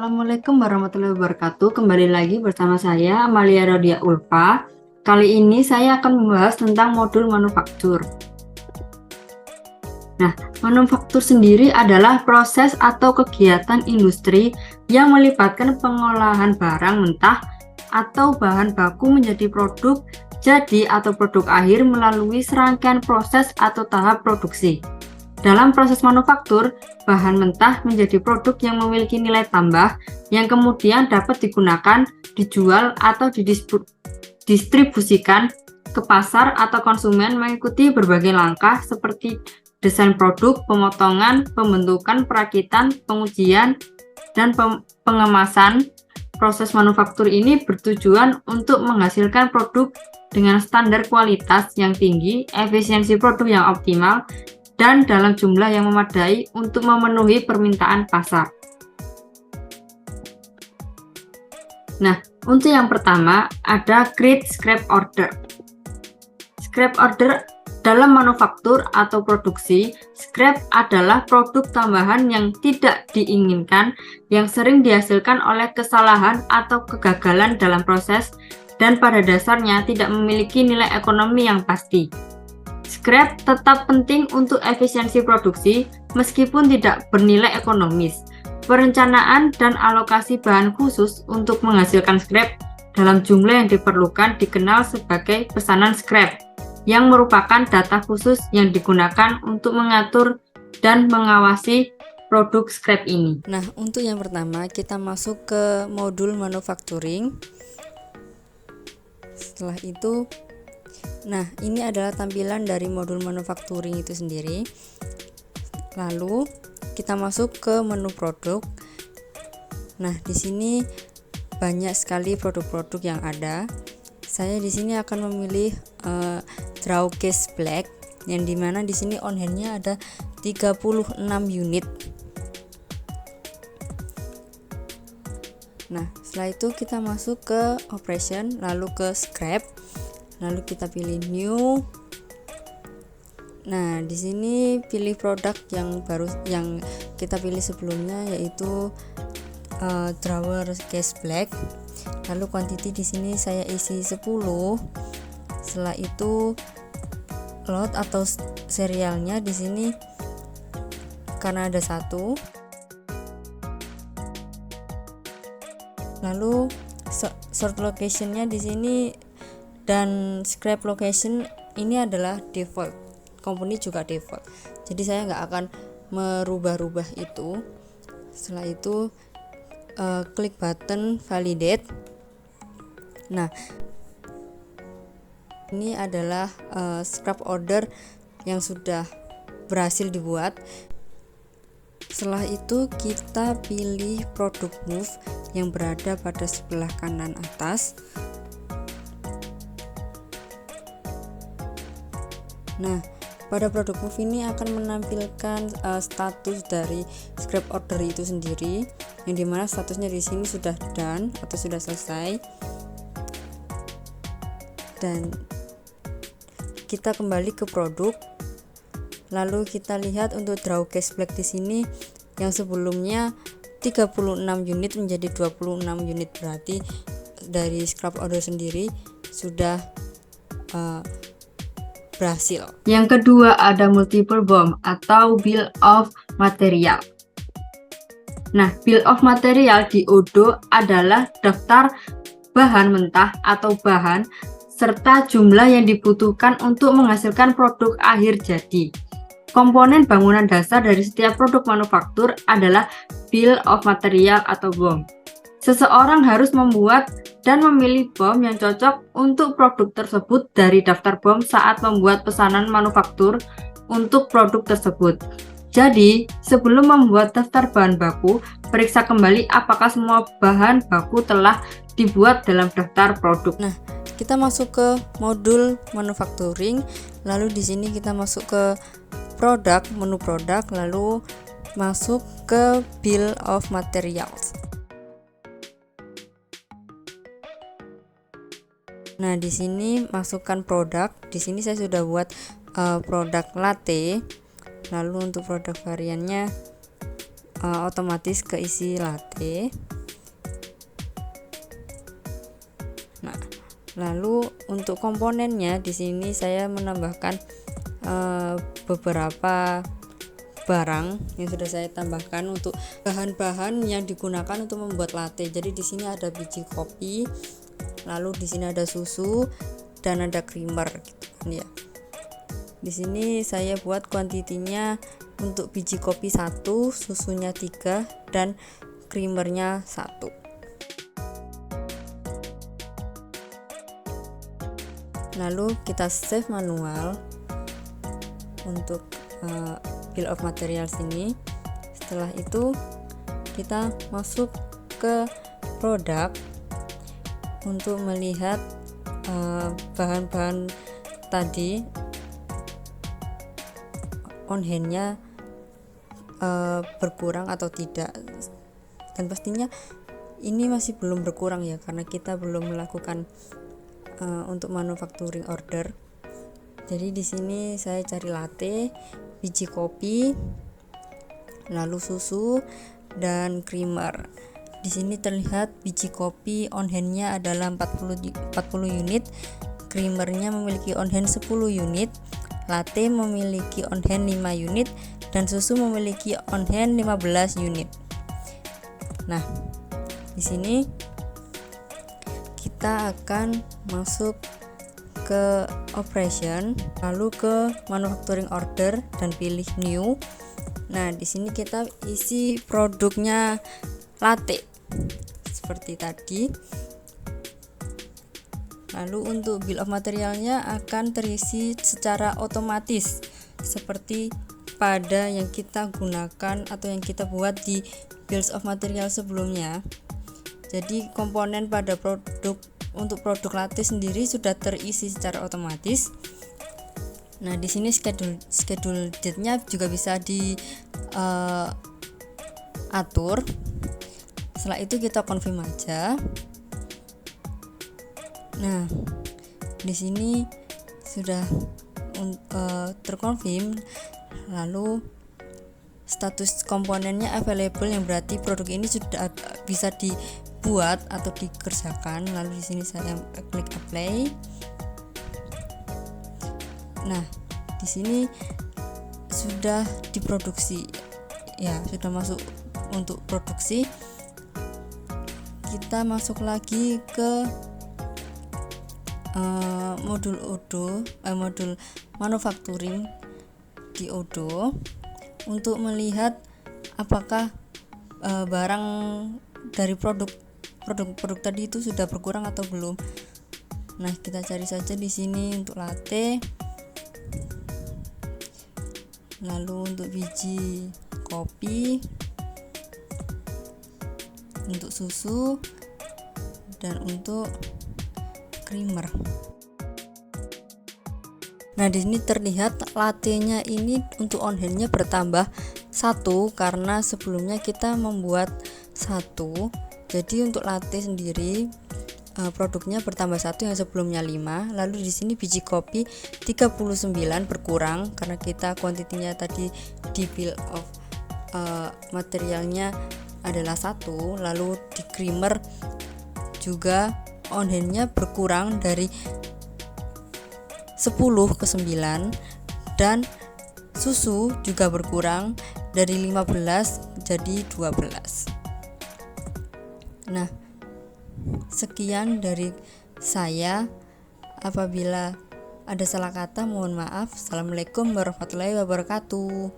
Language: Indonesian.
Assalamualaikum warahmatullahi wabarakatuh. Kembali lagi bersama saya Amalia Rodia Ulfa. Kali ini saya akan membahas tentang modul manufaktur. Nah, manufaktur sendiri adalah proses atau kegiatan industri yang melibatkan pengolahan barang mentah atau bahan baku menjadi produk jadi atau produk akhir melalui serangkaian proses atau tahap produksi. Dalam proses manufaktur, bahan mentah menjadi produk yang memiliki nilai tambah yang kemudian dapat digunakan, dijual, atau didistribusikan ke pasar atau konsumen mengikuti berbagai langkah seperti desain produk, pemotongan, pembentukan, perakitan, pengujian, dan pengemasan. Proses manufaktur ini bertujuan untuk menghasilkan produk dengan standar kualitas yang tinggi, efisiensi produk yang optimal, dan dalam jumlah yang memadai untuk memenuhi permintaan pasar. Nah, untuk yang pertama ada create scrap order. Scrap order dalam manufaktur atau produksi, scrap adalah produk tambahan yang tidak diinginkan yang sering dihasilkan oleh kesalahan atau kegagalan dalam proses dan pada dasarnya tidak memiliki nilai ekonomi yang pasti. Scrap tetap penting untuk efisiensi produksi meskipun tidak bernilai ekonomis. Perencanaan dan alokasi bahan khusus untuk menghasilkan scrap dalam jumlah yang diperlukan dikenal sebagai pesanan scrap, yang merupakan data khusus yang digunakan untuk mengatur dan mengawasi produk scrap ini. Nah, untuk yang pertama kita masuk ke modul manufacturing. Setelah itu, nah, ini adalah tampilan dari modul manufacturing itu sendiri. Lalu kita masuk ke menu produk. Nah, di sini banyak sekali produk-produk yang ada. Saya di sini akan memilih draw case black, yang dimana di sini on hand-nya ada 36 unit. Nah, setelah itu kita masuk ke operation, lalu ke scrap. Lalu kita pilih new. Nah, di sini pilih produk yang baru yang kita pilih sebelumnya, yaitu drawer case black. Lalu quantity di sini saya isi 10. Setelah itu lot atau serialnya di sini karena ada 1. Lalu sort location-nya di sini dan scrap location ini adalah default, company juga default, jadi saya nggak akan merubah-rubah itu. Setelah itu klik button validate. Nah, ini adalah scrap order yang sudah berhasil dibuat. Setelah itu kita pilih produk move yang berada pada sebelah kanan atas. Nah, pada produk move ini akan menampilkan status dari scrap order itu sendiri, yang dimana statusnya di sini sudah done atau sudah selesai. Dan kita kembali ke produk. Lalu kita lihat untuk draw case black di sini yang sebelumnya 36 unit menjadi 26 unit, berarti dari scrap order sendiri sudah berhasil. Yang kedua ada multiple BOM atau bill of material. Nah, bill of material di ODO adalah daftar bahan mentah atau bahan serta jumlah yang dibutuhkan untuk menghasilkan produk akhir jadi. Komponen bangunan dasar dari setiap produk manufaktur adalah bill of material atau BOM. Seseorang harus membuat dan memilih BOM yang cocok untuk produk tersebut dari daftar BOM saat membuat pesanan manufaktur untuk produk tersebut. Jadi, sebelum membuat daftar bahan baku, periksa kembali apakah semua bahan baku telah dibuat dalam daftar produk. Nah, kita masuk ke modul manufacturing, lalu di sini kita masuk ke produk, menu produk, lalu masuk ke bill of materials. Nah, di sini masukkan produk. Di sini saya sudah buat produk latte. Lalu untuk produk variannya otomatis keisi latte. Nah, lalu untuk komponennya di sini saya menambahkan beberapa barang yang sudah saya tambahkan untuk bahan-bahan yang digunakan untuk membuat latte. Jadi di sini ada biji kopi, lalu di sini ada susu dan ada creamer gitu kan ya. Di sini saya buat kuantitinya untuk biji kopi 1, susunya 3 dan creamernya 1. Lalu kita save manual untuk bill of materials ini. Setelah itu kita masuk ke produk untuk melihat bahan-bahan tadi on hand-nya berkurang atau tidak, dan pastinya ini masih belum berkurang ya, karena kita belum melakukan untuk manufacturing order. Jadi di sini saya cari latte, biji kopi, lalu susu dan creamer. Di sini terlihat biji kopi on hand-nya adalah 40 unit, creamernya memiliki on hand 10 unit, latte memiliki on hand 5 unit, dan susu memiliki on hand 15 unit. Nah, di sini kita akan masuk ke operation, lalu ke manufacturing order dan pilih new. Nah, di sini kita isi produknya latte seperti tadi. Lalu untuk bill of materialnya akan terisi secara otomatis seperti pada yang kita gunakan atau yang kita buat di bills of material sebelumnya. Jadi komponen pada untuk produk latte sendiri sudah terisi secara otomatis. Nah, di sini schedule date-nya juga bisa diatur. Setelah itu kita confirm aja. Nah, di sini sudah terkonfirm. Lalu status komponennya available, yang berarti produk ini sudah bisa dibuat atau dikerjakan. Lalu di sini saya klik apply. Nah, di sini sudah diproduksi. Ya, sudah masuk untuk produksi. Kita masuk lagi ke modul Odoo, modul manufacturing di Odoo untuk melihat apakah barang dari produk tadi itu sudah berkurang atau belum. Nah, kita cari saja di sini untuk latte, lalu untuk biji kopi, untuk susu, dan untuk creamer. Nah, di sini terlihat latte-nya ini untuk on hand-nya bertambah 1 karena sebelumnya kita membuat 1. Jadi untuk latte sendiri produknya bertambah 1 yang sebelumnya 5. Lalu di sini biji kopi 39 berkurang karena kita kuantitinya tadi di bill of materialnya adalah 1. Lalu di creamer juga on hand-nya berkurang dari 10 ke 9, dan susu juga berkurang dari 15 jadi 12. Nah, sekian dari saya. Apabila ada salah kata mohon maaf. Assalamualaikum warahmatullahi wabarakatuh.